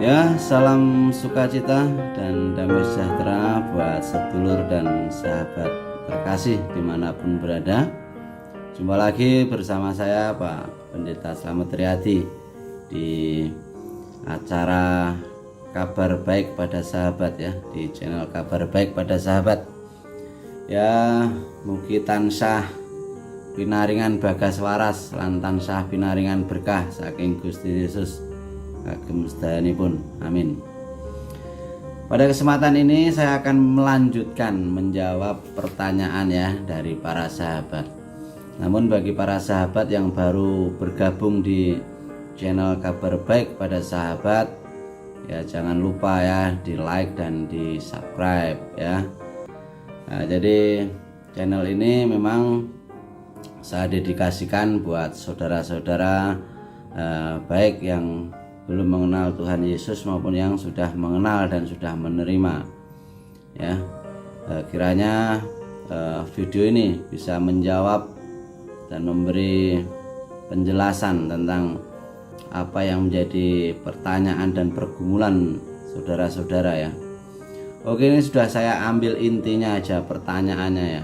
Ya, salam sukacita dan damai sejahtera buat sedulur dan sahabat terkasih dimanapun berada. Jumpa lagi bersama saya Pak Pendeta Slamet Riyadi di acara Kabar Baik pada Sahabat ya, di channel Kabar Baik pada Sahabat. Ya, mugi tansah pinaringan bagas waras lan tansah pinaringan berkah saking Gusti Yesus kagem sedayanipun. Amin. Pada kesempatan ini saya akan melanjutkan menjawab pertanyaan ya dari para sahabat. Namun bagi para sahabat yang baru bergabung di channel Kabar Baik pada Sahabat, ya jangan lupa ya di like dan di subscribe ya. Nah, jadi channel ini memang saya dedikasikan buat saudara-saudara baik yang belum mengenal Tuhan Yesus maupun yang sudah mengenal dan sudah menerima ya. Kiranya video ini bisa menjawab dan memberi penjelasan tentang apa yang menjadi pertanyaan dan pergumulan saudara-saudara ya. Oke, ini sudah saya ambil intinya aja pertanyaannya ya.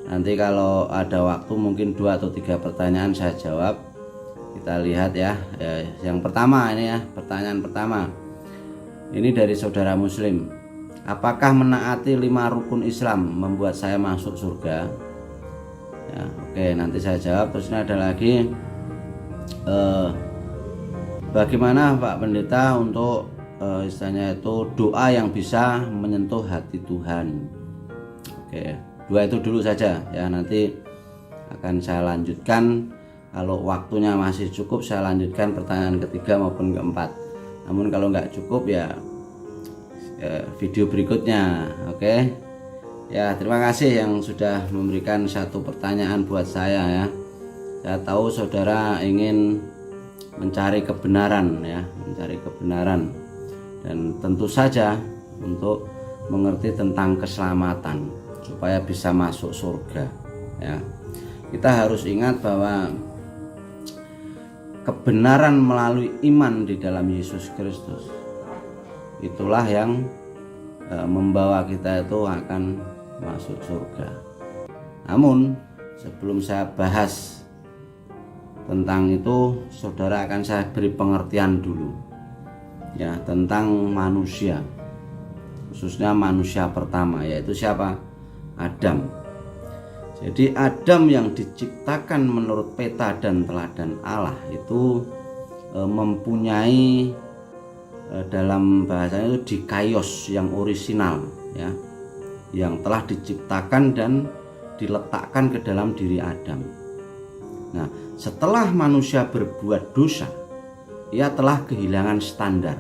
Nanti kalau ada waktu mungkin 2 atau 3 pertanyaan saya jawab. Kita lihat ya, yang pertama ini ya, pertanyaan pertama ini dari saudara muslim. Apakah menaati 5 rukun Islam membuat saya masuk surga ya? Oke, nanti saya jawab. Terus ini ada lagi, bagaimana Pak Pendeta untuk istilahnya itu doa yang bisa menyentuh hati Tuhan? Oke, 2 itu dulu saja ya, nanti akan saya lanjutkan. Kalau waktunya masih cukup saya lanjutkan pertanyaan ketiga maupun keempat. Namun kalau nggak cukup ya video berikutnya. Oke ya, terima kasih yang sudah memberikan satu pertanyaan buat saya ya. Saya tahu saudara ingin mencari kebenaran ya, mencari kebenaran, dan tentu saja untuk mengerti tentang keselamatan supaya bisa masuk surga ya. Kita harus ingat bahwa kebenaran melalui iman di dalam Yesus Kristus itulah yang membawa kita itu akan masuk surga. Namun sebelum saya bahas tentang itu, saudara akan saya beri pengertian dulu ya tentang manusia, khususnya manusia pertama, yaitu siapa? Adam. Jadi Adam yang diciptakan menurut peta dan teladan Allah itu mempunyai dalam bahasanya itu dikaios yang orisinal ya, yang telah diciptakan dan diletakkan ke dalam diri Adam. Nah, setelah manusia berbuat dosa, ia telah kehilangan standar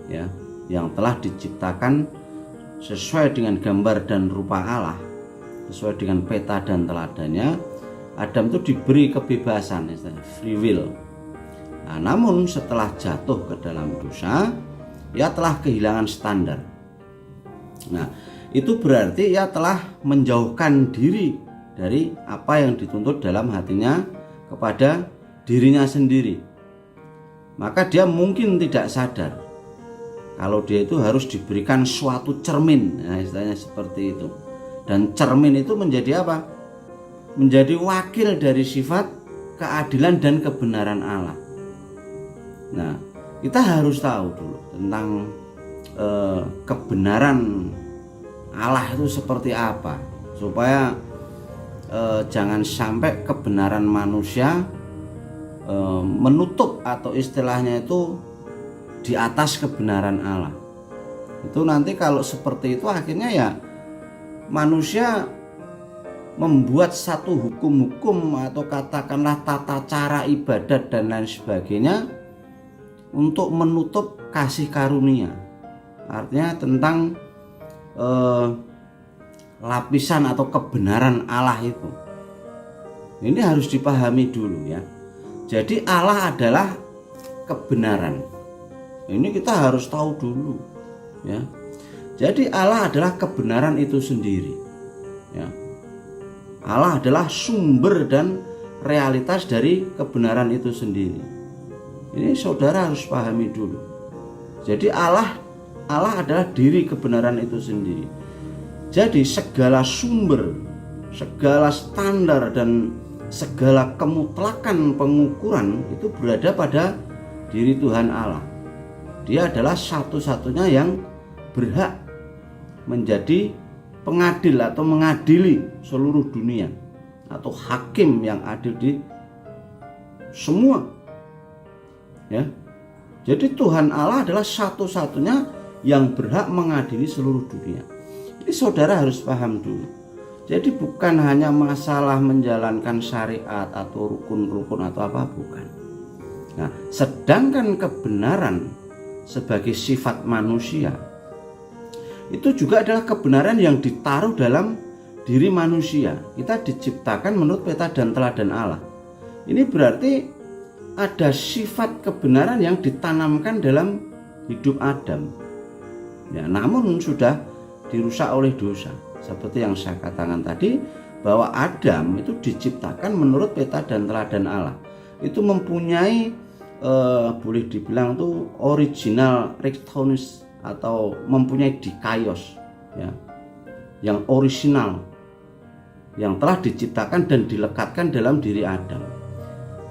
ya, yang telah diciptakan sesuai dengan gambar dan rupa Allah, sesuai dengan peta dan teladannya. Adam itu diberi kebebasan, free will. Nah, namun setelah jatuh ke dalam dosa, ia telah kehilangan standar. Nah, itu berarti ia telah menjauhkan diri dari apa yang dituntut dalam hatinya kepada dirinya sendiri. Maka dia mungkin tidak sadar kalau dia itu harus diberikan suatu cermin, nah, istilahnya seperti itu. Dan cermin itu menjadi apa? Menjadi wakil dari sifat keadilan dan kebenaran Allah. Nah, kita harus tahu dulu tentang kebenaran Allah itu seperti apa, supaya jangan sampai kebenaran manusia menutup atau istilahnya itu di atas kebenaran Allah. Itu nanti kalau seperti itu akhirnya ya manusia membuat satu hukum-hukum atau katakanlah tata cara ibadat dan lain sebagainya untuk menutup kasih karunia. Artinya tentang lapisan atau kebenaran Allah itu. Ini harus dipahami dulu ya. Jadi Allah adalah kebenaran. Ini kita harus tahu dulu ya. Jadi Allah adalah kebenaran itu sendiri ya. Allah adalah sumber dan realitas dari kebenaran itu sendiri. Ini saudara harus pahami dulu Jadi Allah adalah diri kebenaran itu sendiri. Jadi segala sumber, segala standar dan segala kemutlakan pengukuran itu berada pada diri Tuhan Allah. Dia adalah satu-satunya yang berhak menjadi pengadil atau mengadili seluruh dunia, atau hakim yang adil di semua. Ya. Jadi Tuhan Allah adalah satu-satunya yang berhak mengadili seluruh dunia. Ini saudara harus paham dulu. Jadi bukan hanya masalah menjalankan syariat atau rukun-rukun atau apa, bukan. Nah, sedangkan kebenaran sebagai sifat manusia itu juga adalah kebenaran yang ditaruh dalam diri manusia. Kita diciptakan menurut peta dan teladan Allah. Ini berarti ada sifat kebenaran yang ditanamkan dalam hidup Adam. Ya, namun sudah dirusak oleh dosa. Seperti yang saya katakan tadi, bahwa Adam itu diciptakan menurut peta dan teladan Allah. Itu mempunyai boleh dibilang tuh original rectonis, atau mempunyai dikaios, ya, yang original, yang telah diciptakan dan dilekatkan dalam diri Adam.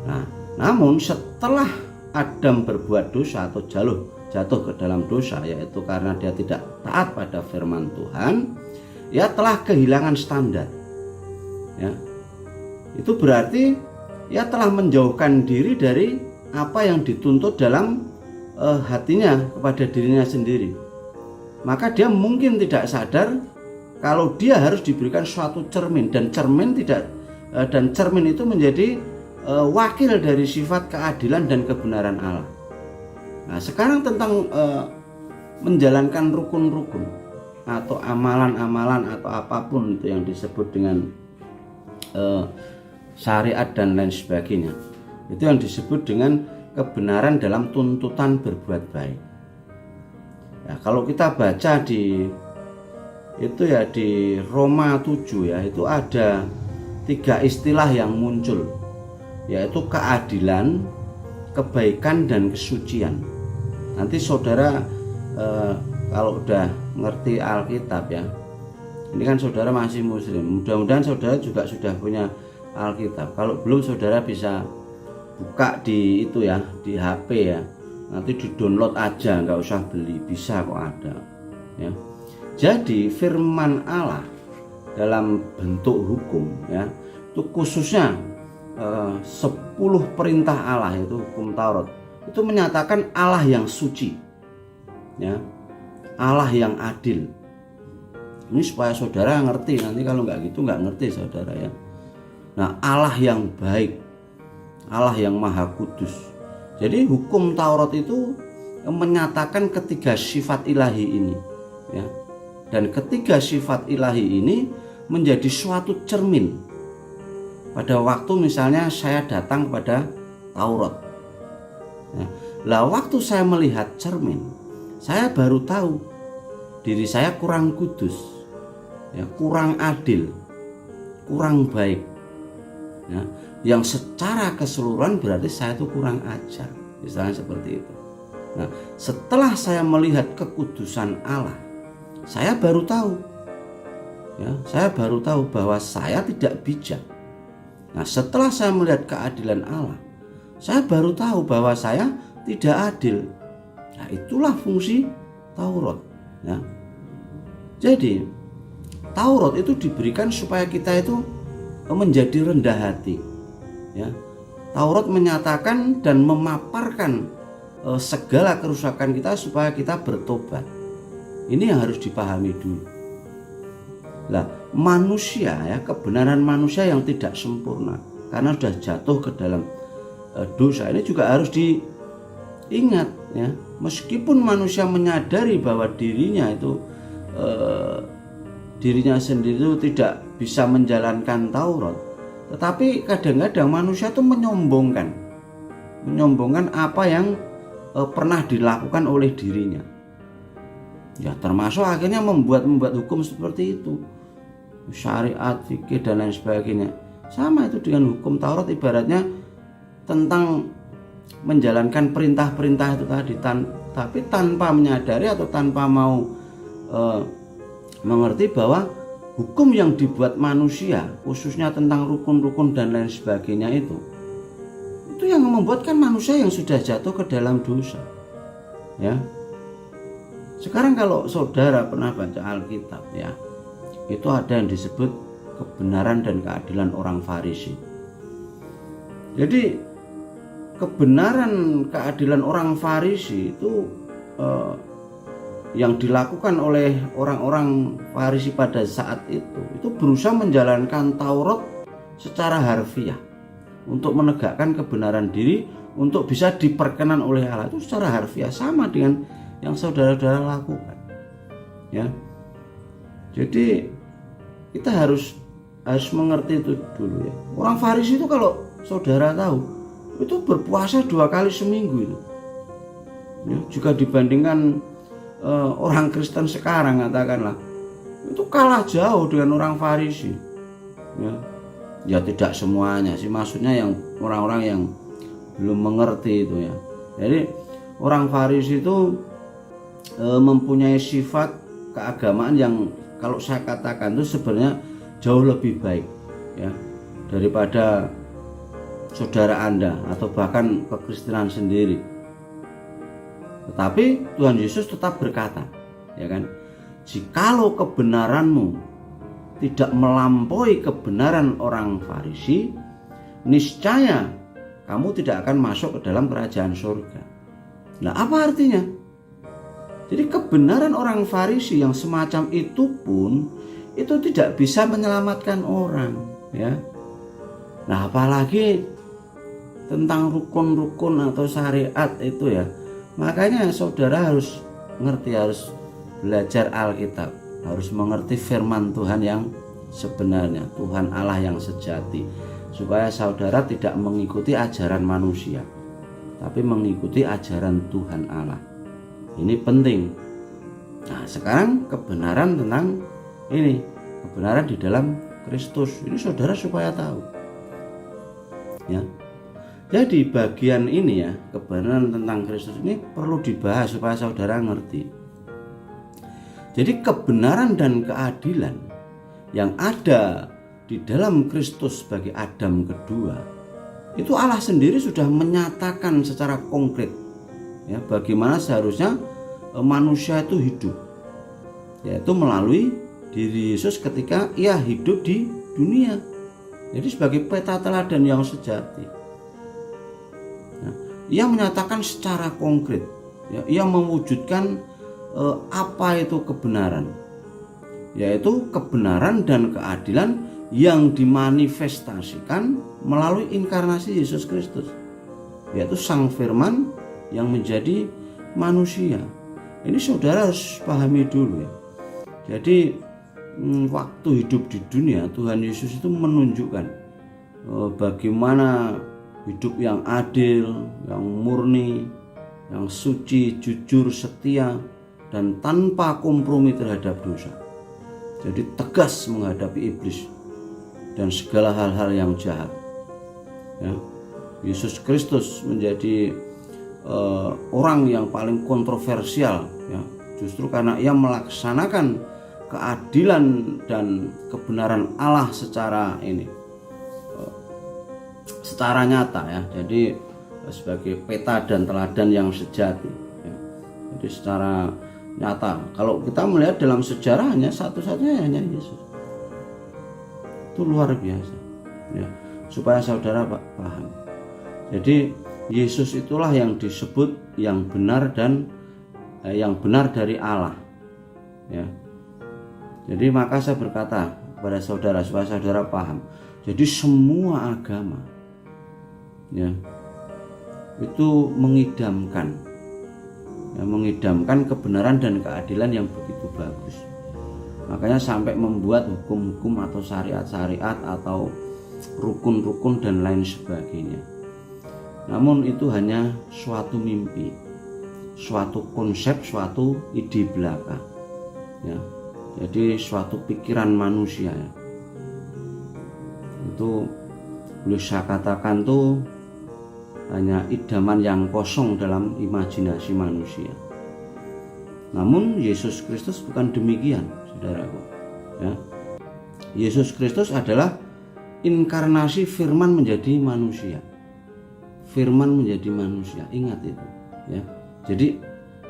Nah, namun setelah Adam berbuat dosa atau jatuh ke dalam dosa, yaitu karena dia tidak taat pada firman Tuhan, ia telah kehilangan standar. Ya, itu berarti ia telah menjauhkan diri dari apa yang dituntut dalam hatinya kepada dirinya sendiri. Maka dia mungkin tidak sadar kalau dia harus diberikan suatu cermin, dan cermin itu menjadi wakil dari sifat keadilan dan kebenaran Allah. Nah, sekarang tentang menjalankan rukun-rukun atau amalan-amalan atau apapun itu yang disebut dengan syariat dan lain sebagainya, itu yang disebut dengan kebenaran dalam tuntutan berbuat baik. Ya, kalau kita baca di Roma 7 ya, itu ada 3 istilah yang muncul, yaitu keadilan, kebaikan, dan kesucian. Nanti saudara kalau udah ngerti Alkitab ya, ini kan saudara masih muslim, mudah-mudahan saudara juga sudah punya Alkitab. Kalau belum, saudara bisa buka di di HP ya, nanti di download aja, nggak usah beli, bisa kok ada ya. Jadi firman Allah dalam bentuk hukum ya, itu khususnya 10 perintah Allah, itu hukum Taurat, itu menyatakan Allah yang suci ya, Allah yang adil. Ini supaya saudara ngerti, nanti kalau nggak gitu nggak ngerti saudara ya. Nah, Allah yang baik, Allah yang maha kudus. Jadi hukum Taurat itu menyatakan ketiga sifat ilahi ini ya. Dan ketiga sifat ilahi ini menjadi suatu cermin pada waktu misalnya saya datang pada Taurat ya. Lah waktu saya melihat cermin, saya baru tahu diri saya kurang kudus ya, kurang adil, kurang baik ya. Yang secara keseluruhan berarti saya itu kurang ajar, misalnya seperti itu. Nah, setelah saya melihat kekudusan Allah, saya baru tahu ya, saya baru tahu bahwa saya tidak bijak. Nah, setelah saya melihat keadilan Allah, saya baru tahu bahwa saya tidak adil. Nah, itulah fungsi Taurat ya. Jadi Taurat itu diberikan supaya kita itu menjadi rendah hati ya. Taurat menyatakan dan memaparkan segala kerusakan kita supaya kita bertobat. Ini yang harus dipahami dulu. Lah, manusia ya, kebenaran manusia yang tidak sempurna karena sudah jatuh ke dalam dosa, ini juga harus diingat ya. Meskipun manusia menyadari bahwa dirinya sendiri itu tidak bisa menjalankan Taurat, tetapi kadang-kadang manusia itu menyombongkan apa yang pernah dilakukan oleh dirinya ya, termasuk akhirnya membuat hukum seperti itu, syariat, fikih, dan lain sebagainya. Sama itu dengan hukum Taurat, ibaratnya tentang menjalankan perintah-perintah itu tadi, tapi tanpa menyadari atau tanpa mau mengerti bahwa hukum yang dibuat manusia, khususnya tentang rukun-rukun dan lain sebagainya, itu yang membuatkan manusia yang sudah jatuh ke dalam dosa. Ya. Sekarang kalau saudara pernah baca Alkitab, ya, itu ada yang disebut kebenaran dan keadilan orang Farisi. Jadi kebenaran keadilan orang Farisi itu yang dilakukan oleh orang-orang Farisi pada saat itu berusaha menjalankan Taurat secara harfiah untuk menegakkan kebenaran diri, untuk bisa diperkenan oleh Allah. Itu secara harfiah sama dengan yang saudara-saudara lakukan, ya. Jadi kita harus mengerti itu dulu, ya. Orang Farisi itu kalau saudara tahu, itu berpuasa 2 kali seminggu itu, ya. Juga dibandingkan orang Kristen sekarang, katakanlah, itu kalah jauh dengan orang Farisi, ya. Ya tidak semuanya sih, maksudnya yang orang-orang yang belum mengerti itu, ya. Jadi orang Farisi itu mempunyai sifat keagamaan yang kalau saya katakan itu sebenarnya jauh lebih baik, ya, daripada saudara Anda atau bahkan kekristenan sendiri. Tetapi Tuhan Yesus tetap berkata, ya kan, jikalau kebenaranmu tidak melampaui kebenaran orang Farisi, niscaya kamu tidak akan masuk ke dalam kerajaan surga. Nah, apa artinya? Jadi kebenaran orang Farisi yang semacam itu pun itu tidak bisa menyelamatkan orang, ya. Nah, apalagi tentang rukun-rukun atau syariat itu, ya. Makanya saudara harus ngerti, harus belajar Alkitab, harus mengerti firman Tuhan yang sebenarnya, Tuhan Allah yang sejati, supaya saudara tidak mengikuti ajaran manusia, tapi mengikuti ajaran Tuhan Allah. Ini penting. Nah, sekarang kebenaran tentang ini, kebenaran di dalam Kristus, ini saudara supaya tahu, ya. Jadi bagian ini, ya, kebenaran tentang Kristus ini perlu dibahas supaya saudara ngerti. Jadi kebenaran dan keadilan yang ada di dalam Kristus sebagai Adam kedua, itu Allah sendiri sudah menyatakan secara konkret, ya, bagaimana seharusnya manusia itu hidup, yaitu melalui diri Yesus ketika ia hidup di dunia. Jadi sebagai peta teladan yang sejati. Ia menyatakan secara konkret, ya, ia mewujudkan apa itu kebenaran, yaitu kebenaran dan keadilan yang dimanifestasikan melalui inkarnasi Yesus Kristus, yaitu Sang Firman yang menjadi manusia. Ini saudara harus pahami dulu, ya. Jadi waktu hidup di dunia, Tuhan Yesus itu menunjukkan bagaimana hidup yang adil, yang murni, yang suci, jujur, setia, dan tanpa kompromi terhadap dosa. Jadi tegas menghadapi iblis dan segala hal-hal yang jahat, ya. Yesus Kristus menjadi orang yang paling kontroversial, ya, justru karena ia melaksanakan keadilan dan kebenaran Allah secara nyata, ya. Jadi sebagai peta dan teladan yang sejati, ya. Jadi secara nyata, kalau kita melihat dalam sejarahnya, satu-satunya hanya Yesus. Itu luar biasa, ya, supaya saudara paham. Jadi Yesus itulah yang disebut yang benar dan yang benar dari Allah, ya. Jadi maka saya berkata kepada saudara supaya saudara paham. Jadi semua agama, ya, itu mengidamkan kebenaran dan keadilan yang begitu bagus. Makanya sampai membuat hukum-hukum atau syariat-syariat atau rukun-rukun dan lain sebagainya. Namun itu hanya suatu mimpi, suatu konsep, suatu ide belaka, ya. Jadi suatu pikiran manusia, ya. Itu boleh saya katakan tuh hanya idaman yang kosong dalam imajinasi manusia. Namun Yesus Kristus bukan demikian, saudaraku. Ya. Yesus Kristus adalah inkarnasi firman menjadi manusia. Firman menjadi manusia, ingat itu. Ya. Jadi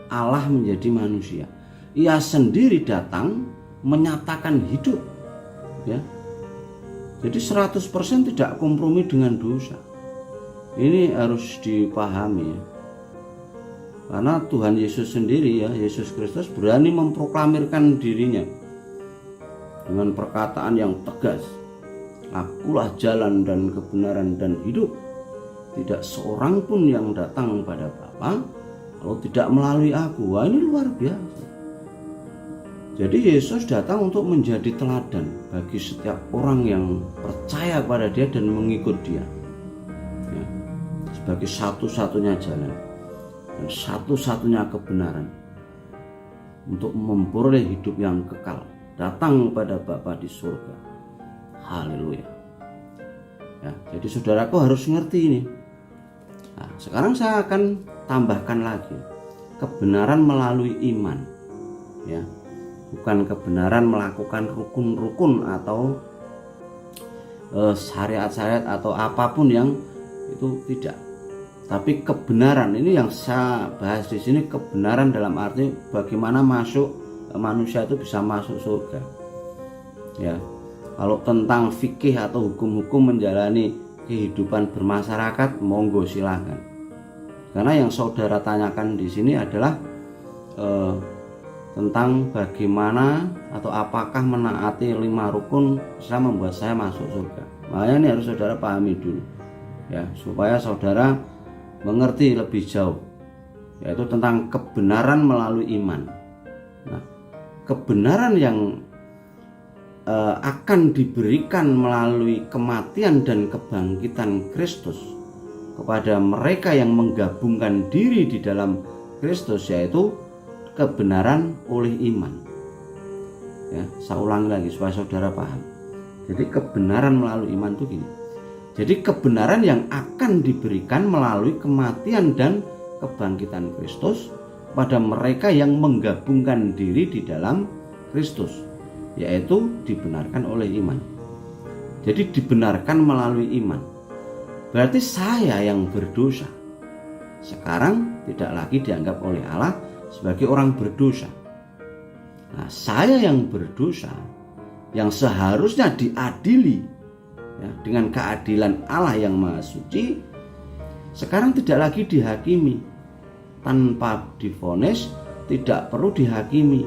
Allah menjadi manusia. Ia sendiri datang menyatakan hidup. Ya. Jadi 100% tidak kompromi dengan dosa. Ini harus dipahami ya. Karena Tuhan Yesus sendiri ya, Yesus Kristus berani memproklamirkan dirinya dengan perkataan yang tegas. Akulah jalan dan kebenaran dan hidup. Tidak seorang pun yang datang pada Bapa kalau tidak melalui aku. Wah, ini luar biasa. Jadi Yesus datang untuk menjadi teladan bagi setiap orang yang percaya kepada Dia dan mengikut Dia ya, sebagai satu-satunya jalan dan satu-satunya kebenaran untuk memperoleh hidup yang kekal, datang kepada Bapa di surga. Haleluya ya, jadi saudaraku harus ngerti ini. Nah, sekarang saya akan tambahkan lagi kebenaran melalui iman ya, bukan kebenaran melakukan rukun-rukun atau syariat-syariat atau apapun yang itu, tidak. Tapi kebenaran ini yang saya bahas di sini, kebenaran dalam arti bagaimana manusia itu bisa masuk surga. Ya, kalau tentang fikih atau hukum-hukum menjalani kehidupan bermasyarakat, monggo silakan. Karena yang saudara tanyakan di sini adalah tentang bagaimana atau apakah menaati 5 rukun bisa membuat saya masuk surga. Makanya ini harus saudara pahami dulu, ya, supaya saudara mengerti lebih jauh, yaitu tentang kebenaran melalui iman. Nah, kebenaran yang akan diberikan melalui kematian dan kebangkitan Kristus kepada mereka yang menggabungkan diri di dalam Kristus, yaitu kebenaran oleh iman. Ya, saya ulangi lagi supaya saudara paham. Jadi kebenaran melalui iman itu gini. Jadi kebenaran yang akan diberikan melalui kematian dan kebangkitan Kristus pada mereka yang menggabungkan diri di dalam Kristus, yaitu dibenarkan oleh iman. Jadi dibenarkan melalui iman. Berarti saya yang berdosa sekarang tidak lagi dianggap oleh Allah sebagai orang berdosa. Nah, saya yang berdosa, yang seharusnya diadili ya, dengan keadilan Allah yang Maha Suci, sekarang tidak lagi dihakimi. Tanpa divonis, tidak perlu dihakimi,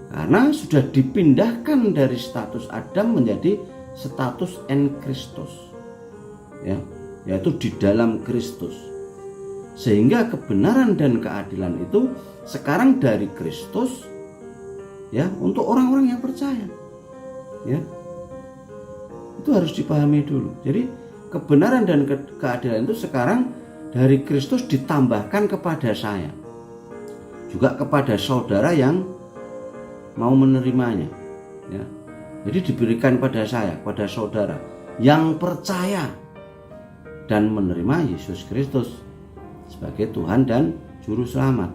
karena sudah dipindahkan dari status Adam menjadi status en Kristus ya, yaitu di dalam Kristus. Sehingga kebenaran dan keadilan itu sekarang dari Kristus ya, untuk orang-orang yang percaya ya. Itu harus dipahami dulu. Jadi kebenaran dan keadilan itu sekarang dari Kristus ditambahkan kepada saya, juga kepada saudara yang mau menerimanya ya. Jadi diberikan pada saya, pada saudara yang percaya dan menerima Yesus Kristus sebagai Tuhan dan Juru Selamat.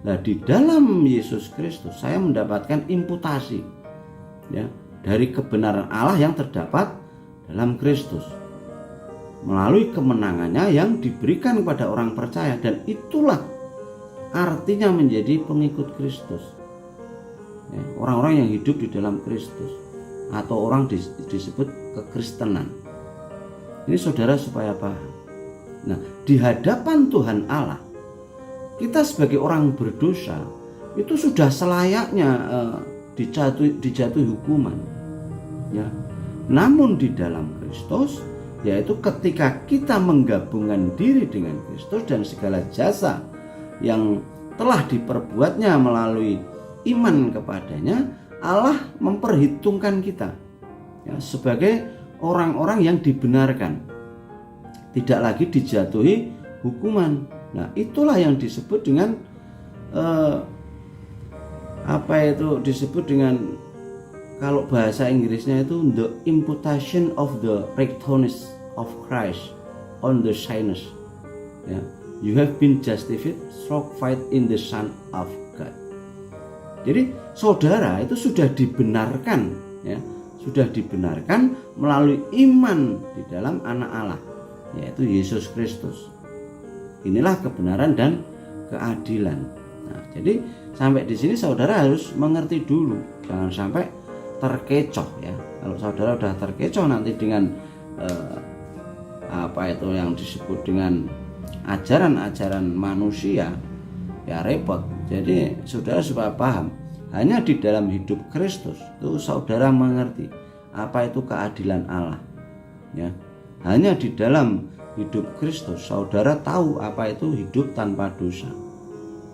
Nah, di dalam Yesus Kristus saya mendapatkan imputasi ya, dari kebenaran Allah yang terdapat dalam Kristus melalui kemenangannya yang diberikan kepada orang percaya. Dan itulah artinya menjadi pengikut Kristus ya, orang-orang yang hidup di dalam Kristus, atau orang disebut kekristenan. Ini saudara supaya paham. Nah, di hadapan Tuhan Allah, kita sebagai orang berdosa itu sudah selayaknya dijatuhi hukuman ya. Namun di dalam Kristus, yaitu ketika kita menggabungkan diri dengan Kristus dan segala jasa yang telah diperbuatnya melalui iman kepadanya, Allah memperhitungkan kita ya, sebagai orang-orang yang dibenarkan, tidak lagi dijatuhi hukuman. Nah, itulah yang disebut dengan disebut dengan, kalau bahasa Inggrisnya itu the imputation of the righteousness of Christ on the sinless. Ya, you have been justified through faith in the Son of God. Jadi saudara itu sudah dibenarkan, ya, sudah dibenarkan melalui iman di dalam Anak Allah, yaitu Yesus Kristus. Inilah kebenaran dan keadilan. Nah, jadi sampai di sini saudara harus mengerti dulu, jangan sampai terkecoh ya. Kalau saudara sudah terkecoh nanti dengan apa itu yang disebut dengan ajaran-ajaran manusia, ya repot. Jadi saudara supaya paham, hanya di dalam hidup Kristus itu saudara mengerti apa itu keadilan Allah, ya. Hanya di dalam hidup Kristus saudara tahu apa itu hidup tanpa dosa.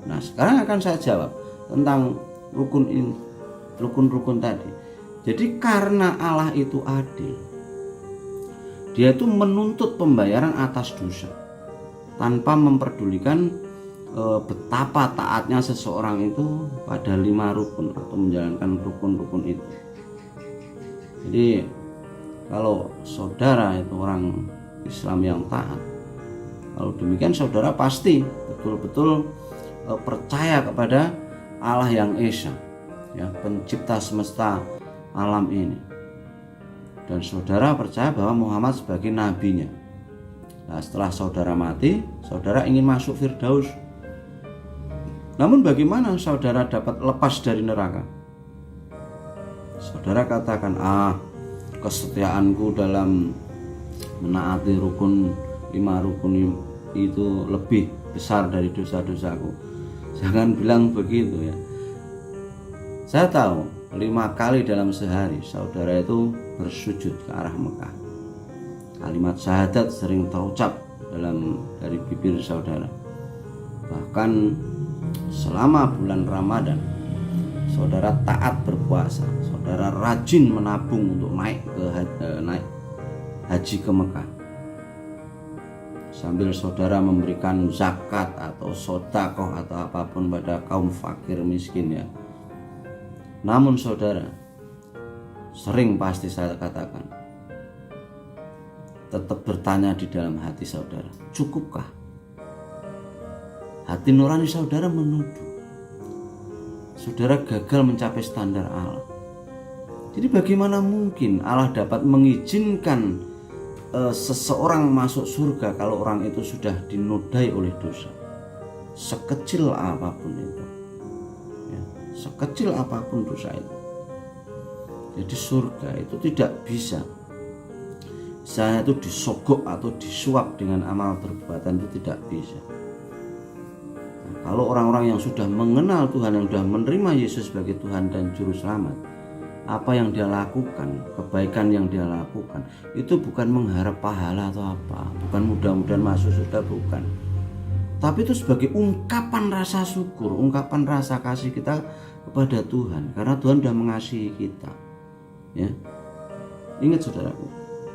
Nah, sekarang akan saya jawab tentang rukun-rukun tadi. Jadi karena Allah itu adil, Dia itu menuntut pembayaran atas dosa tanpa memperdulikan betapa taatnya seseorang itu pada 5 rukun atau menjalankan rukun-rukun itu. Jadi kalau saudara itu orang Islam yang taat, kalau demikian saudara pasti betul-betul percaya kepada Allah yang Esa, ya, pencipta semesta alam ini. Dan saudara percaya bahwa Muhammad sebagai nabinya. Nah, setelah saudara mati, saudara ingin masuk Firdaus. Namun bagaimana saudara dapat lepas dari neraka? Saudara katakan, kesetiaanku dalam menaati 5 rukun itu lebih besar dari dosa-dosaku. Jangan bilang begitu ya. Saya tahu 5 kali dalam sehari saudara itu bersujud ke arah Mekah. Kalimat syahadat sering terucap dari bibir saudara. Bahkan selama bulan Ramadan saudara taat berpuasa, saudara rajin menabung untuk naik haji ke Mekah. Sambil saudara memberikan zakat atau sedekah atau apapun pada kaum fakir miskin ya. Namun saudara, sering pasti saya katakan, tetap bertanya di dalam hati saudara, cukupkah? Hati nurani saudara menuduh saudara gagal mencapai standar Allah. Jadi bagaimana mungkin Allah dapat mengizinkan seseorang masuk surga kalau orang itu sudah dinodai oleh dosa, sekecil apapun itu, ya, sekecil apapun dosa itu. Jadi surga itu tidak bisa saya itu disogok atau disuap dengan amal perbuatan, itu tidak bisa. Nah, kalau orang-orang yang sudah mengenal Tuhan, yang sudah menerima Yesus sebagai Tuhan dan Juru Selamat, apa yang dia lakukan, kebaikan yang dia lakukan, itu bukan mengharap pahala atau apa, bukan mudah-mudahan masuk surga, bukan. Tapi itu sebagai ungkapan rasa syukur, ungkapan rasa kasih kita kepada Tuhan, karena Tuhan sudah mengasihi kita. Ya, ingat saudaraku,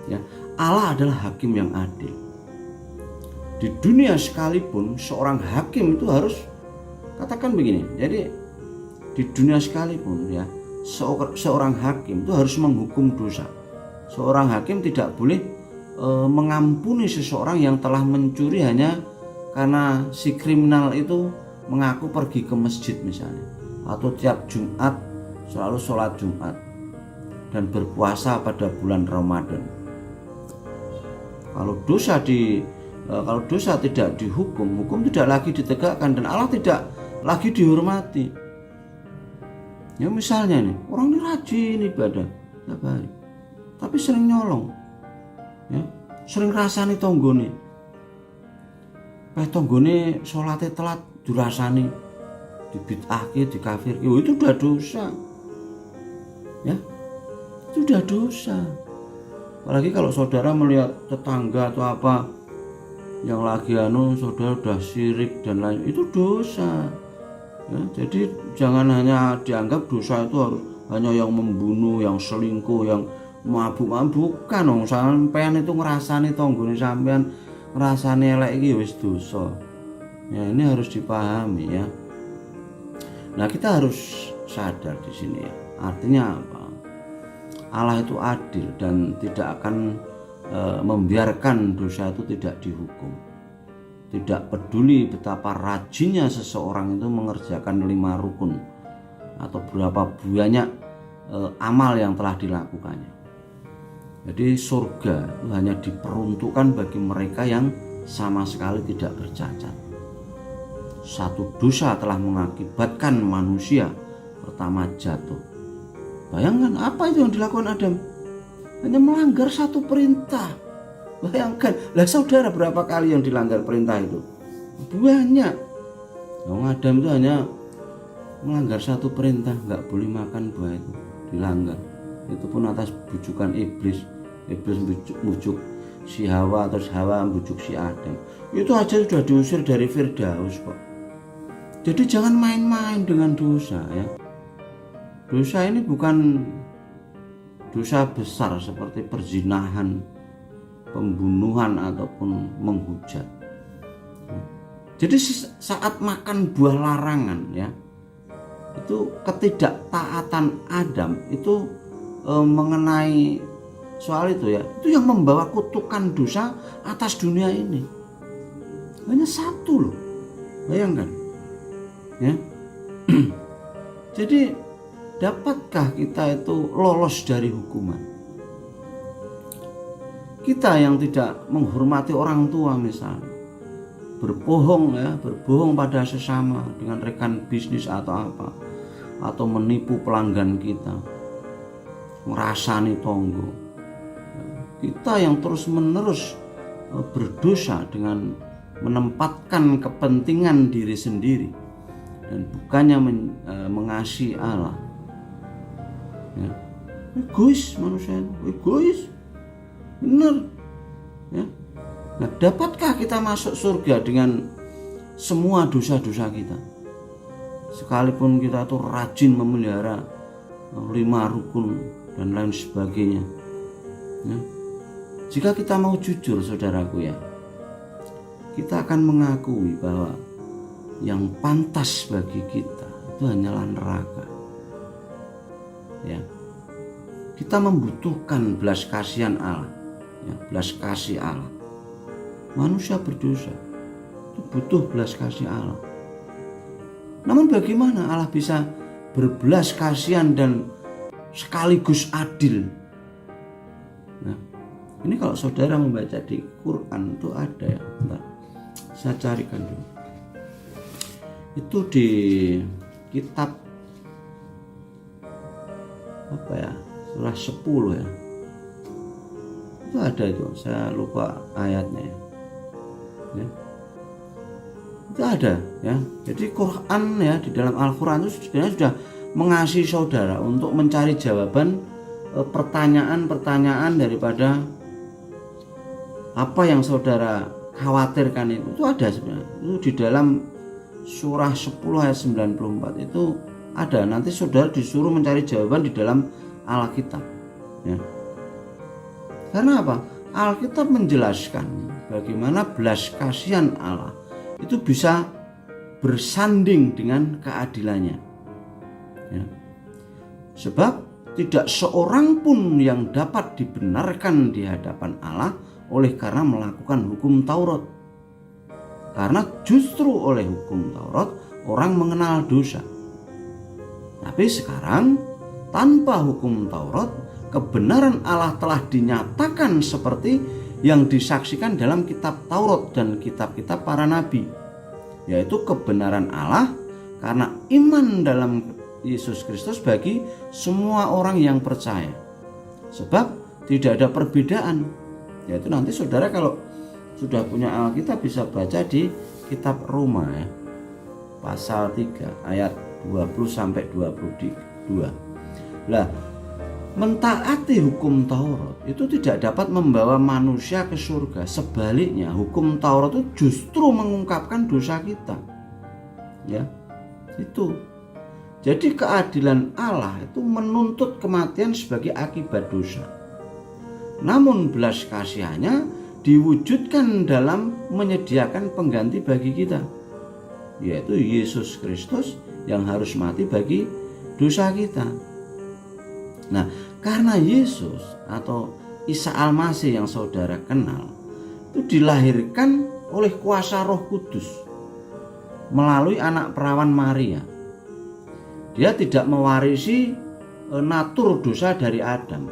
ya, Allah adalah hakim yang adil. Di dunia sekalipun seorang hakim itu harus, katakan begini, jadi di dunia sekalipun ya, seorang hakim itu harus menghukum dosa. Seorang hakim tidak boleh mengampuni seseorang yang telah mencuri hanya karena si kriminal itu mengaku pergi ke masjid misalnya, atau tiap Jumat selalu sholat Jumat dan berpuasa pada bulan Ramadan. Kalau dosa tidak dihukum, hukum tidak lagi ditegakkan dan Allah tidak lagi dihormati. Ya misalnya nih, orang ini rajin ibadah tiap hari, tapi sering nyolong, ya, sering rasani tonggone, tonggone sholatnya telat dirasani, dibid'ahke, dikafirke, itu udah dosa, ya, itu udah dosa. Apalagi kalau saudara melihat tetangga atau apa yang lagi saudara udah syirik dan lain, itu dosa. Ya, jadi jangan hanya dianggap dosa itu harus hanya yang membunuh, yang selingkuh, yang mabuk-mabukan. Sampean itu ngerasani tonggone sampean, ngerasani elek iki wis dosa. Ya, ini harus dipahami ya. Nah, kita harus sadar di sini ya. Artinya apa? Allah itu adil dan tidak akan membiarkan dosa itu tidak dihukum. Tidak peduli betapa rajinnya seseorang itu mengerjakan 5 rukun atau berapa banyak amal yang telah dilakukannya. Jadi surga itu hanya diperuntukkan bagi mereka yang sama sekali tidak bercacat. Satu dosa telah mengakibatkan manusia pertama jatuh. Bayangkan apa itu yang dilakukan Adam? Hanya melanggar satu perintah. Bayangkan, lah saudara berapa kali yang dilanggar perintah itu? Banyak. Adam itu hanya melanggar satu perintah, nggak boleh makan buah itu, dilanggar. Itu pun atas bujukan iblis. Iblis bujuk si Hawa, atau Hawa bujuk si Adam. Itu aja sudah diusir dari Firdaus kok. Jadi jangan main-main dengan dosa ya. Dosa ini bukan dosa besar seperti perzinahan, pembunuhan ataupun menghujat. Jadi saat makan buah larangan ya, itu ketidaktaatan Adam itu mengenai soal itu ya, itu yang membawa kutukan dosa atas dunia ini. Hanya satu loh, bayangkan ya. Jadi dapatkah kita itu lolos dari hukuman? Kita yang tidak menghormati orang tua misalnya, berbohong ya, berbohong pada sesama dengan rekan bisnis atau apa, atau menipu pelanggan kita, merasani tonggo. Kita yang terus-menerus berdosa dengan menempatkan kepentingan diri sendiri dan bukannya mengasihi Allah. Ya. Egois manusia, egois, benar. Ya. Nah, dapatkah kita masuk surga dengan semua dosa-dosa kita? Sekalipun kita tuh rajin memelihara 5 rukun dan lain sebagainya. Ya. Jika kita mau jujur, saudaraku ya, kita akan mengakui bahwa yang pantas bagi kita itu hanyalah neraka. Ya. Kita membutuhkan belas kasihan Allah, ya, belas kasih Allah. Manusia berdosa itu butuh belas kasih Allah. Namun bagaimana Allah bisa berbelas kasihan dan sekaligus adil? Nah, ini kalau saudara membaca di Quran itu ada ya. Bentar, saya carikan dulu. Itu di kitab apa ya, surah 10 ya. Itu ada itu, saya lupa ayatnya ya. Ya. Itu ada ya. Jadi Quran ya, di dalam Al-Quran itu sebenarnya sudah mengasihi saudara untuk mencari jawaban pertanyaan-pertanyaan daripada apa yang saudara khawatirkan itu ada sebenarnya. Itu di dalam surah 10 ayat 94 itu ada. Nanti saudara disuruh mencari jawaban di dalam Alkitab ya. Karena apa? Alkitab menjelaskan bagaimana belas kasihan Allah itu bisa bersanding dengan keadilannya ya. Sebab tidak seorang pun yang dapat dibenarkan di hadapan Allah oleh karena melakukan hukum Taurat. Karena justru oleh hukum Taurat orang mengenal dosa. Tapi sekarang tanpa hukum Taurat, kebenaran Allah telah dinyatakan seperti yang disaksikan dalam kitab Taurat dan kitab-kitab para nabi, yaitu kebenaran Allah karena iman dalam Yesus Kristus bagi semua orang yang percaya. Sebab tidak ada perbedaan. Yaitu nanti saudara kalau sudah punya Alkitab bisa baca di kitab Roma ya, pasal 3 ayat 20 sampai 22. Lah, mentaati hukum Taurat itu tidak dapat membawa manusia ke surga. Sebaliknya, hukum Taurat itu justru mengungkapkan dosa kita. Ya. Itu. Jadi keadilan Allah itu menuntut kematian sebagai akibat dosa. Namun belas kasihannya diwujudkan dalam menyediakan pengganti bagi kita, yaitu Yesus Kristus yang harus mati bagi dosa kita. Nah, karena Yesus atau Isa Al-Masih yang saudara kenal itu dilahirkan oleh kuasa Roh Kudus melalui anak perawan Maria. Dia tidak mewarisi natur dosa dari Adam.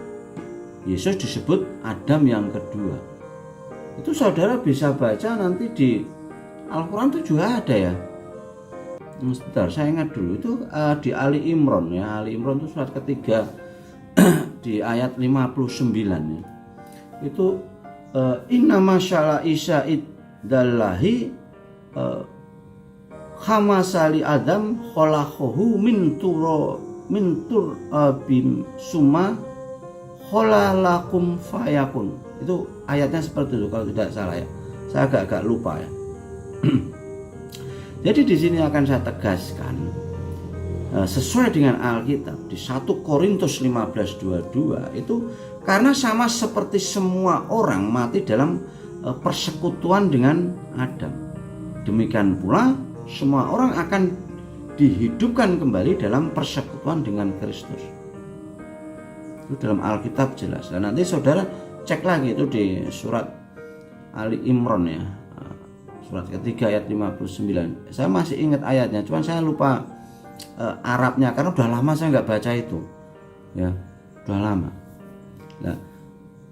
Yesus disebut Adam yang kedua. Itu saudara bisa baca nanti di Al-Quran itu juga ada ya. Sebentar, saya ingat dulu itu di Ali Imran ya. Ali Imran itu surat ketiga di ayat 59 ya. Itu inna masyala Isa iddallahi khamasali Adam khalaqahu min turabim summa khalaqakum fayakun. Itu ayatnya seperti itu kalau tidak salah ya. Saya agak lupa ya. Jadi di sini akan saya tegaskan sesuai dengan Alkitab di 1 Korintus 15:22 itu karena sama seperti semua orang mati dalam persekutuan dengan Adam. Demikian pula semua orang akan dihidupkan kembali dalam persekutuan dengan Kristus. Itu dalam Alkitab jelas. Dan nanti saudara cek lagi itu di surat Ali Imran ya. Surat ketiga ayat 59. Saya masih ingat ayatnya, cuman saya lupa Arabnya karena udah lama saya nggak baca itu. Ya, udah lama. Nah,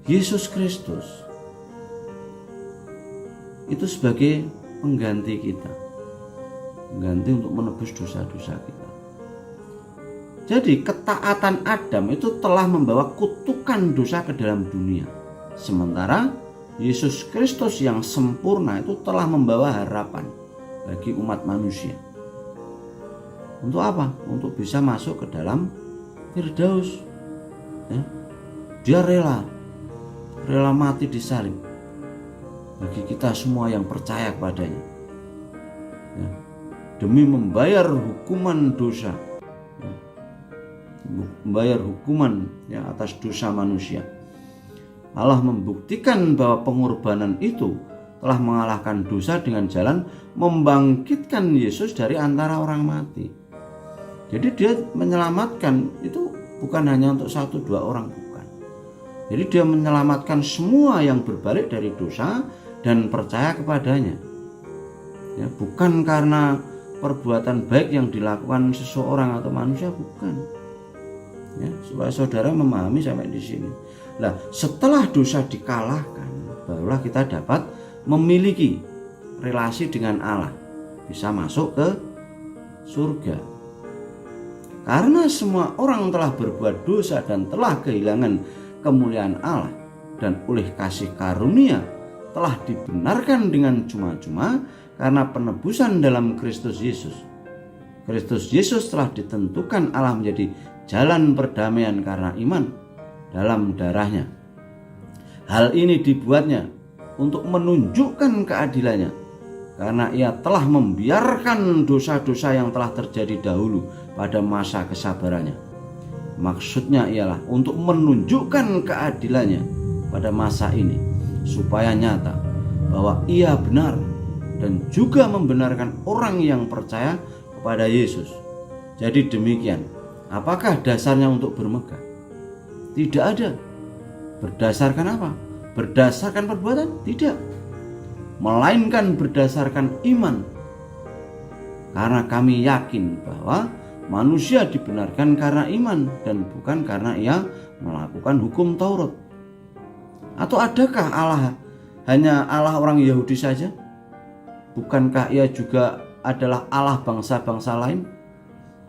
Yesus Kristus itu sebagai pengganti kita. Pengganti untuk menebus dosa-dosa kita. Jadi ketaatan Adam itu telah membawa kutukan dosa ke dalam dunia. Sementara Yesus Kristus yang sempurna itu telah membawa harapan bagi umat manusia. Untuk apa? Untuk bisa masuk ke dalam Firdaus. Ya. Dia rela mati di salib bagi kita semua yang percaya kepadanya. Ya. Demi membayar hukuman dosa, ya. Membayar hukuman ya atas dosa manusia. Allah membuktikan bahwa pengorbanan itu telah mengalahkan dosa dengan jalan membangkitkan Yesus dari antara orang mati. Jadi dia menyelamatkan itu bukan hanya untuk 1-2 orang, bukan. Jadi dia menyelamatkan semua yang berbalik dari dosa dan percaya kepadanya. Ya, bukan karena perbuatan baik yang dilakukan seseorang atau manusia, bukan. Ya, supaya saudara memahami sampai di sini. Nah, setelah dosa dikalahkan, barulah kita dapat memiliki relasi dengan Allah, bisa masuk ke surga. Karena semua orang telah berbuat dosa dan telah kehilangan kemuliaan Allah, dan oleh kasih karunia telah dibenarkan dengan cuma-cuma karena penebusan dalam Kristus Yesus. Kristus Yesus telah ditentukan Allah menjadi jalan perdamaian karena iman dalam darahnya. Hal ini dibuatnya untuk menunjukkan keadilannya, karena ia telah membiarkan dosa-dosa yang telah terjadi dahulu pada masa kesabarannya. Maksudnya ialah untuk menunjukkan keadilannya pada masa ini, supaya nyata bahwa ia benar dan juga membenarkan orang yang percaya kepada Yesus. Jadi demikian, apakah dasarnya untuk bermegah? Tidak ada. Berdasarkan apa? Berdasarkan perbuatan? Tidak. Melainkan berdasarkan iman. Karena kami yakin bahwa manusia dibenarkan karena iman dan bukan karena ia melakukan hukum Taurat. Atau adakah Allah hanya Allah orang Yahudi saja? Bukankah ia juga adalah Allah bangsa-bangsa lain?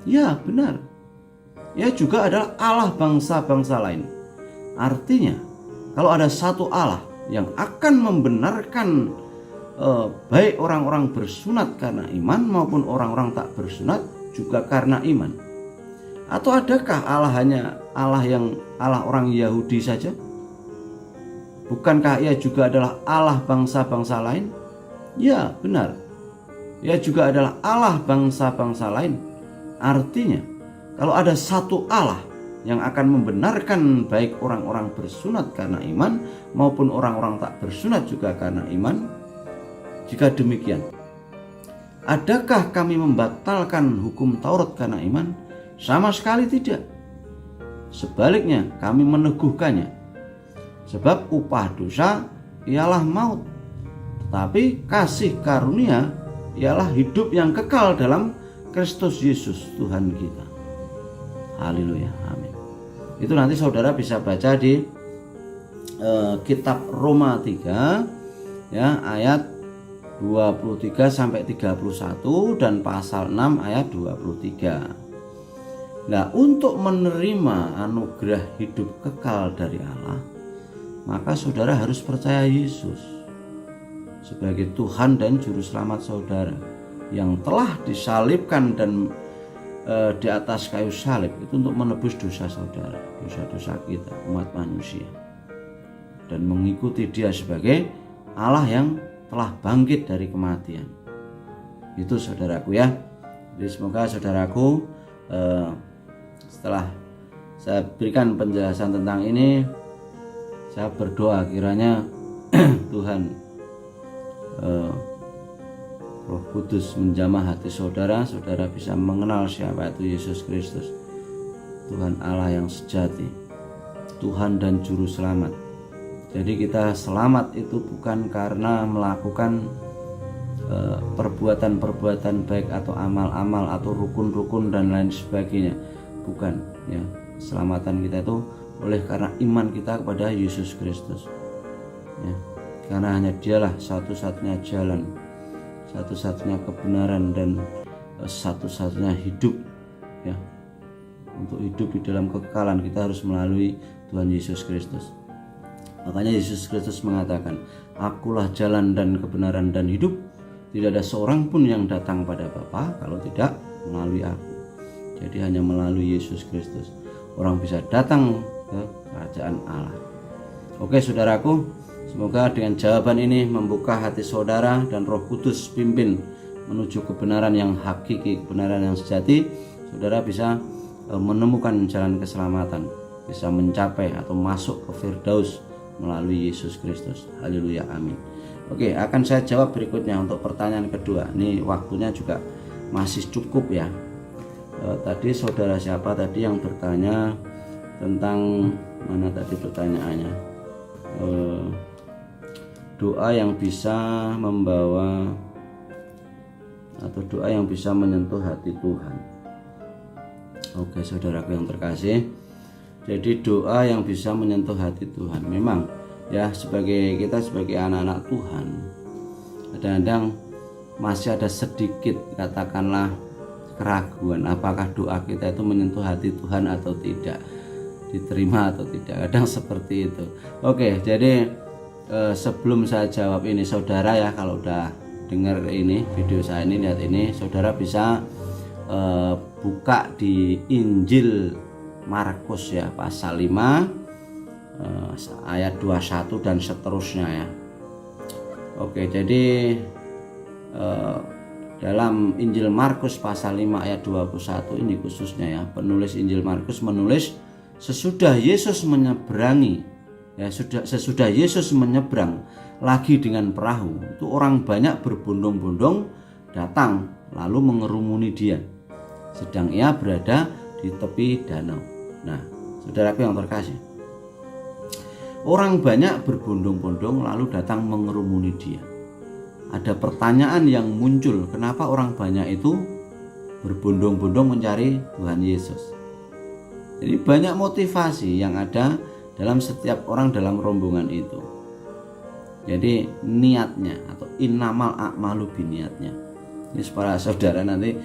Ya, benar. Ia juga adalah Allah bangsa-bangsa lain. Artinya, kalau ada satu Allah yang akan membenarkan baik orang-orang bersunat karena iman maupun orang-orang tak bersunat juga karena iman. Atau adakah Allah hanya Allah yang Allah orang Yahudi saja? Bukankah ia juga adalah Allah bangsa-bangsa lain? Ya, benar. Ia juga adalah Allah bangsa-bangsa lain. Artinya, kalau ada satu Allah yang akan membenarkan baik orang-orang bersunat karena iman maupun orang-orang tak bersunat juga karena iman, jika demikian, adakah kami membatalkan hukum Taurat karena iman? Sama sekali tidak. Sebaliknya, kami meneguhkannya. Sebab upah dosa ialah maut, tetapi kasih karunia ialah hidup yang kekal dalam Kristus Yesus Tuhan kita. Haleluya, amin. Itu nanti saudara bisa baca di kitab Roma 3 ya, ayat 23 sampai 31 dan pasal 6 ayat 23. Nah, untuk menerima anugerah hidup kekal dari Allah, maka saudara harus percaya Yesus sebagai Tuhan dan Juru Selamat saudara yang telah disalibkan dan di atas kayu salib itu untuk menebus dosa saudara, dosa-dosa kita umat manusia, dan mengikuti Dia sebagai Allah yang telah bangkit dari kematian. Itu saudaraku ya. Jadi semoga saudaraku setelah saya berikan penjelasan tentang ini, saya berdoa kiranya Tuhan Roh Kudus menjamah hati saudara, saudara bisa mengenal siapa itu Yesus Kristus, Tuhan Allah yang sejati, Tuhan dan Juru Selamat. Jadi kita selamat itu bukan karena melakukan perbuatan-perbuatan baik atau amal-amal atau rukun-rukun dan lain sebagainya, bukan ya. Keselamatan kita itu oleh karena iman kita kepada Yesus Kristus ya. Karena hanya Dialah satu-satunya jalan, satu-satunya kebenaran, dan satu-satunya hidup ya. Untuk hidup di dalam kekekalan kita harus melalui Tuhan Yesus Kristus. Makanya Yesus Kristus mengatakan, "Akulah jalan dan kebenaran dan hidup. Tidak ada seorang pun yang datang pada Bapa kalau tidak melalui aku." Jadi hanya melalui Yesus Kristus orang bisa datang ke kerajaan Allah. Oke saudaraku, semoga dengan jawaban ini membuka hati saudara dan Roh Kudus pimpin menuju kebenaran yang hakiki, kebenaran yang sejati. Saudara bisa menemukan jalan keselamatan, bisa mencapai atau masuk ke Firdaus melalui Yesus Kristus. Haleluya, amin. Oke, akan saya jawab berikutnya untuk pertanyaan kedua. Ini waktunya juga masih cukup ya. Tadi saudara siapa tadi yang bertanya tentang mana tadi pertanyaannya? Doa yang bisa membawa atau doa yang bisa menyentuh hati Tuhan. Oke saudaraku yang terkasih, jadi doa yang bisa menyentuh hati Tuhan. Memang ya, kita sebagai anak-anak Tuhan kadang-kadang masih ada sedikit katakanlah keraguan apakah doa kita itu menyentuh hati Tuhan atau tidak, diterima atau tidak, kadang seperti itu. Oke, jadi sebelum saya jawab ini saudara ya, kalau udah dengar ini video saya ini, lihat ini, saudara bisa buka di Injil Markus ya, pasal 5 ayat 21 dan seterusnya ya. Oke, jadi dalam Injil Markus pasal 5 ayat 21 ini khususnya ya, penulis Injil Markus menulis sesudah Yesus menyeberangi ya, sesudah Yesus menyeberang lagi dengan perahu, itu orang banyak berbondong-bondong datang lalu mengerumuni Dia sedang Ia berada di tepi danau. Nah, saudaraku yang terkasih, orang banyak berbondong-bondong lalu datang mengerumuni Dia. Ada pertanyaan yang muncul, kenapa orang banyak itu berbondong-bondong mencari Tuhan Yesus? Jadi banyak motivasi yang ada dalam setiap orang dalam rombongan itu. Jadi niatnya atau innamal a'malu biniatnya. Ini supaya saudara nanti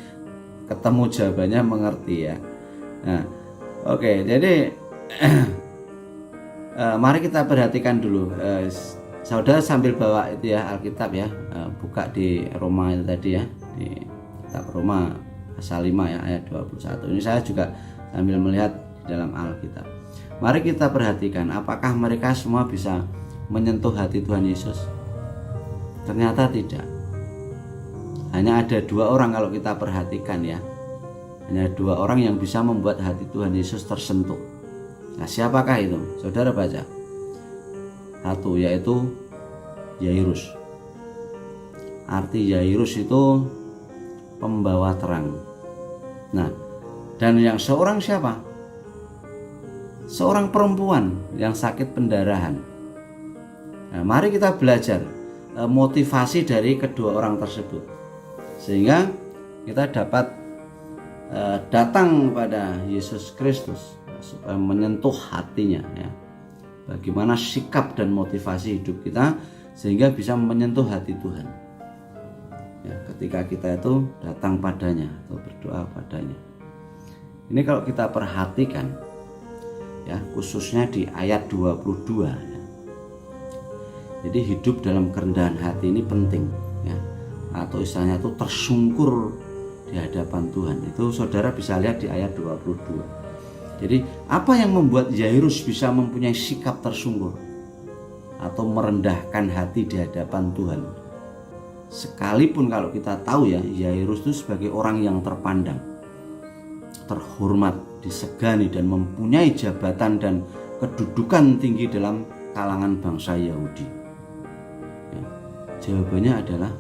ketemu jawabannya mengerti ya. Nah, oke, jadi mari kita perhatikan dulu. Saudara sambil bawa itu ya Alkitab ya, buka di Roma itu tadi ya, di kitab Roma pasal 5 ya ayat 21. Ini saya juga sambil melihat di dalam Alkitab. Mari kita perhatikan apakah mereka semua bisa menyentuh hati Tuhan Yesus. Ternyata tidak. Hanya ada 2 orang kalau kita perhatikan ya. Hanya 2 orang yang bisa membuat hati Tuhan Yesus tersentuh. Nah, siapakah itu? Saudara baca. 1, yaitu Yairus. Arti Yairus itu pembawa terang. Nah, dan yang seorang siapa? Seorang perempuan yang sakit pendarahan. Nah, mari kita belajar motivasi dari kedua orang tersebut, sehingga kita dapat datang kepada Yesus Kristus supaya menyentuh hatinya, ya. Bagaimana sikap dan motivasi hidup kita sehingga bisa menyentuh hati Tuhan, ya, ketika kita itu datang padanya atau berdoa padanya. Ini kalau kita perhatikan, ya, khususnya di ayat 22, ya. Jadi hidup dalam kerendahan hati ini penting, ya, atau istilahnya itu tersungkur di hadapan Tuhan. Itu saudara bisa lihat di ayat 22. Jadi apa yang membuat Yairus bisa mempunyai sikap tersungkur atau merendahkan hati di hadapan Tuhan? Sekalipun kalau kita tahu, ya, Yairus itu sebagai orang yang terpandang, terhormat, disegani, dan mempunyai jabatan dan kedudukan tinggi dalam kalangan bangsa Yahudi. Ya, jawabannya adalah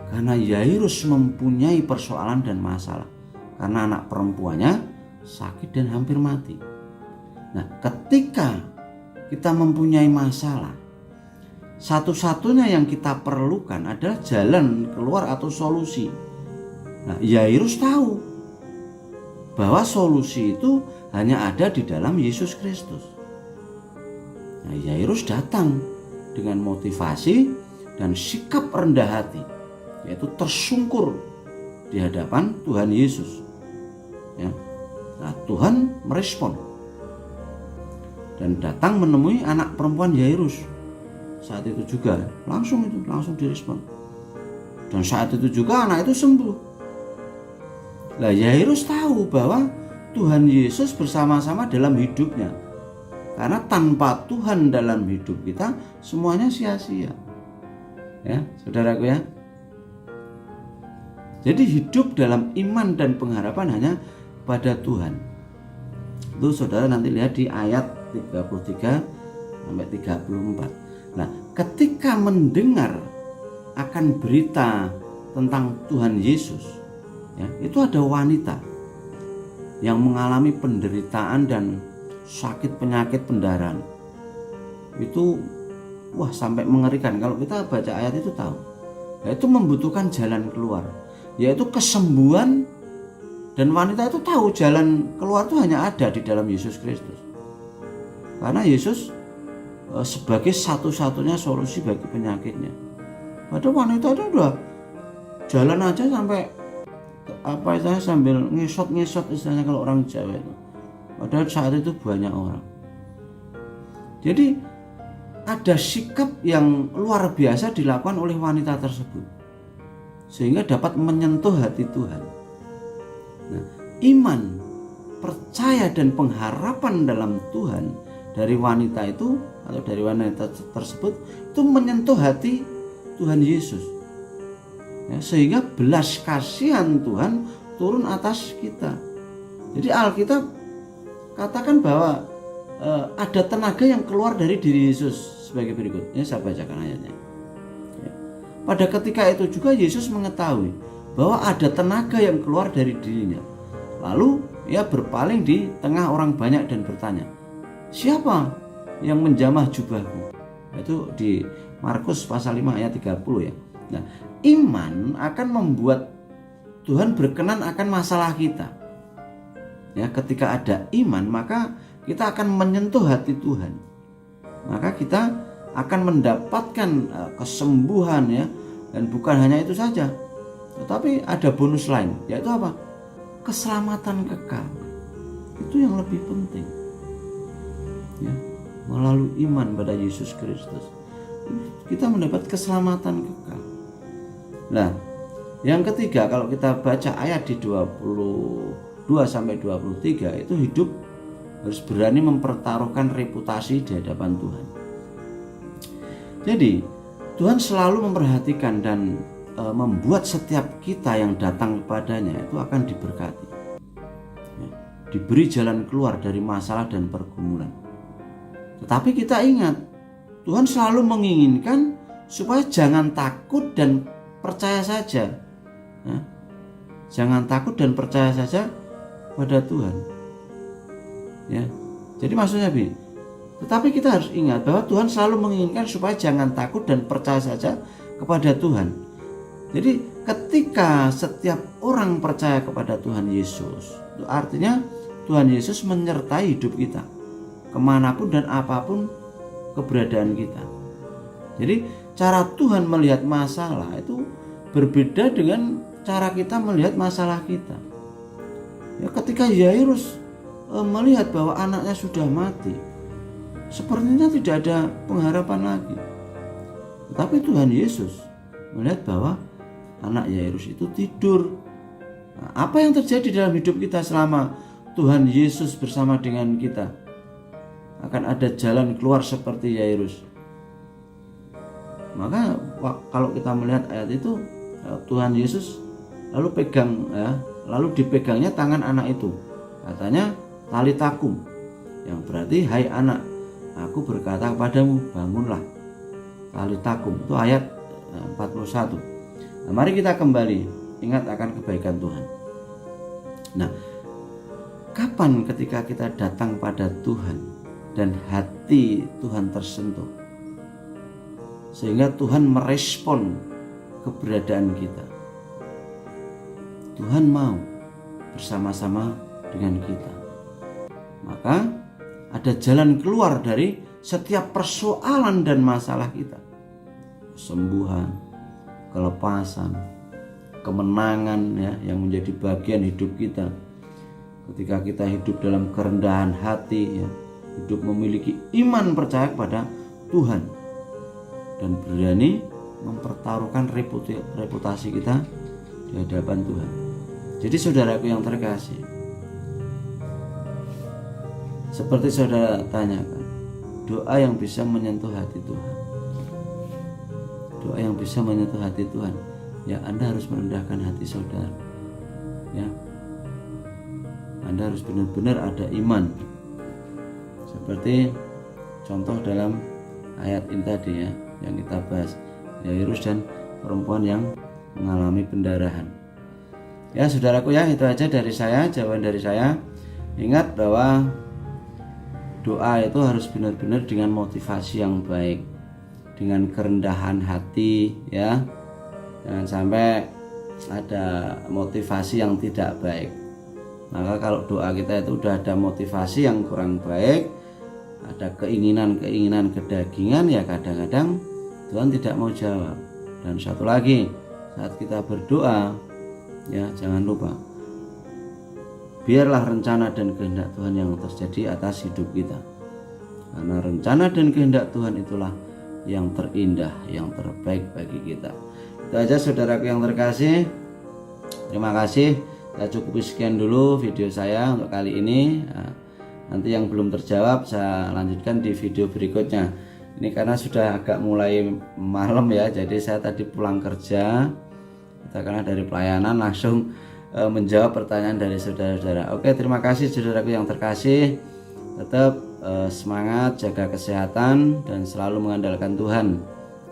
karena Yairus mempunyai persoalan dan masalah, karena anak perempuannya sakit dan hampir mati. Nah, ketika kita mempunyai masalah, satu-satunya yang kita perlukan adalah jalan keluar atau solusi. Nah, Yairus tahu bahwa solusi itu hanya ada di dalam Yesus Kristus. Nah, Yairus datang dengan motivasi dan sikap rendah hati, yaitu tersungkur di hadapan Tuhan Yesus, ya. Nah, Tuhan merespon dan datang menemui anak perempuan Yairus. Saat itu juga langsung direspon, dan saat itu juga anak itu sembuh. Nah, Yairus tahu bahwa Tuhan Yesus bersama-sama dalam hidupnya, karena tanpa Tuhan dalam hidup kita semuanya sia-sia, ya saudaraku, ya. Jadi hidup dalam iman dan pengharapan hanya pada Tuhan. Itu saudara nanti lihat di ayat 33 sampai 34. Nah, ketika mendengar akan berita tentang Tuhan Yesus, ya, itu ada wanita yang mengalami penderitaan dan sakit penyakit pendarahan. Itu sampai mengerikan. Kalau kita baca ayat itu tahu, ya, itu membutuhkan jalan keluar, yaitu kesembuhan. Dan wanita itu tahu jalan keluar itu hanya ada di dalam Yesus Kristus, karena Yesus sebagai satu-satunya solusi bagi penyakitnya. Padahal wanita itu udah jalan aja sampai sambil ngesot istilahnya kalau orang Jawa itu. Padahal saat itu banyak orang. Jadi ada sikap yang luar biasa dilakukan oleh wanita tersebut, sehingga dapat menyentuh hati Tuhan. Nah, iman, percaya, dan pengharapan dalam Tuhan dari wanita itu atau dari wanita tersebut itu menyentuh hati Tuhan Yesus, ya, sehingga belas kasihan Tuhan turun atas kita. Jadi Alkitab katakan bahwa ada tenaga yang keluar dari diri Yesus sebagai berikut. Ini saya bacakan ayatnya, ya. Pada ketika itu juga Yesus mengetahui bahwa ada tenaga yang keluar dari dirinya. Lalu ia berpaling di tengah orang banyak dan bertanya, "Siapa yang menjamah jubahku?" Itu di Markus pasal 5 ayat 30, ya. Nah, iman akan membuat Tuhan berkenan akan masalah kita. Ya, ketika ada iman, maka kita akan menyentuh hati Tuhan. Maka kita akan mendapatkan kesembuhan, ya. Dan bukan hanya itu saja, tetapi ada bonus lain, yaitu apa? Keselamatan kekal. Itu yang lebih penting, ya. Melalui iman pada Yesus Kristus kita mendapat keselamatan kekal. Nah, yang ketiga, kalau kita baca ayat di 22 sampai 23, itu hidup harus berani mempertaruhkan reputasi di hadapan Tuhan. Jadi Tuhan selalu memperhatikan dan membuat setiap kita yang datang kepadanya itu akan diberkati, ya, diberi jalan keluar dari masalah dan pergumulan. Tetapi kita ingat, Tuhan selalu menginginkan supaya jangan takut dan percaya saja, ya. Jangan takut dan percaya saja pada Tuhan, ya. Jadi maksudnya Tetapi kita harus ingat bahwa Tuhan selalu menginginkan supaya jangan takut dan percaya saja kepada Tuhan. Jadi ketika setiap orang percaya kepada Tuhan Yesus, itu artinya Tuhan Yesus menyertai hidup kita kemanapun dan apapun keberadaan kita. Jadi cara Tuhan melihat masalah itu berbeda dengan cara kita melihat masalah kita. Ya, ketika Yairus melihat bahwa anaknya sudah mati, sepertinya tidak ada pengharapan lagi. Tetapi Tuhan Yesus melihat bahwa anak Yairus itu tidur. Nah, apa yang terjadi dalam hidup kita selama Tuhan Yesus bersama dengan kita? Akan ada jalan keluar seperti Yairus. Maka kalau kita melihat ayat itu, Tuhan Yesus lalu dipegangnya tangan anak itu. Katanya talitakum, yang berarti hai anak, aku berkata kepadamu, bangunlah. Talitakum itu ayat 41. Nah, mari kita kembali ingat akan kebaikan Tuhan. Nah, kapan ketika kita datang pada Tuhan dan hati Tuhan tersentuh sehingga Tuhan merespon keberadaan kita? Tuhan mau bersama-sama dengan kita. Maka ada jalan keluar dari setiap persoalan dan masalah kita. Kesembuhan, kelepasan, kemenangan ya, yang menjadi bagian hidup kita. Ketika kita hidup dalam kerendahan hati ya, hidup memiliki iman percaya kepada Tuhan dan berani mempertaruhkan reputasi kita di hadapan Tuhan. Jadi saudaraku yang terkasih, seperti saudara tanyakan, doa yang bisa menyentuh hati Tuhan, doa yang bisa menyentuh hati Tuhan, ya Anda harus merendahkan hati saudara, ya Anda harus benar-benar ada iman, seperti contoh dalam ayat ini tadi ya, yang kita bahas, Yairus dan perempuan yang mengalami pendarahan. Ya saudaraku ya, itu aja dari saya, jawaban dari saya. Ingat bahwa doa itu harus benar-benar dengan motivasi yang baik, dengan kerendahan hati ya. Jangan sampai ada motivasi yang tidak baik. Maka kalau doa kita itu udah ada motivasi yang kurang baik, ada keinginan kedagingan, ya kadang-kadang Tuhan tidak mau jawab. Dan satu lagi, saat kita berdoa ya jangan lupa, biarlah rencana dan kehendak Tuhan yang terjadi atas hidup kita. Karena rencana dan kehendak Tuhan itulah yang terindah, yang terbaik bagi kita. Itu aja saudaraku yang terkasih. Terima kasih. Saya cukup sekian dulu video saya untuk kali ini. Nah, nanti yang belum terjawab saya lanjutkan di video berikutnya. Ini karena sudah agak mulai malam ya, jadi saya tadi pulang kerja, karena dari pelayanan langsung menjawab pertanyaan dari saudara-saudara. Oke, terima kasih saudaraku yang terkasih. Tetap semangat, jaga kesehatan dan selalu mengandalkan Tuhan.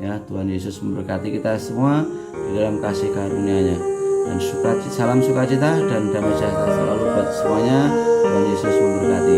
Ya, Tuhan Yesus memberkati kita semua di dalam kasih karunia-Nya. Dan salam sukacita dan damai sejahtera selalu buat semuanya. Tuhan Yesus memberkati.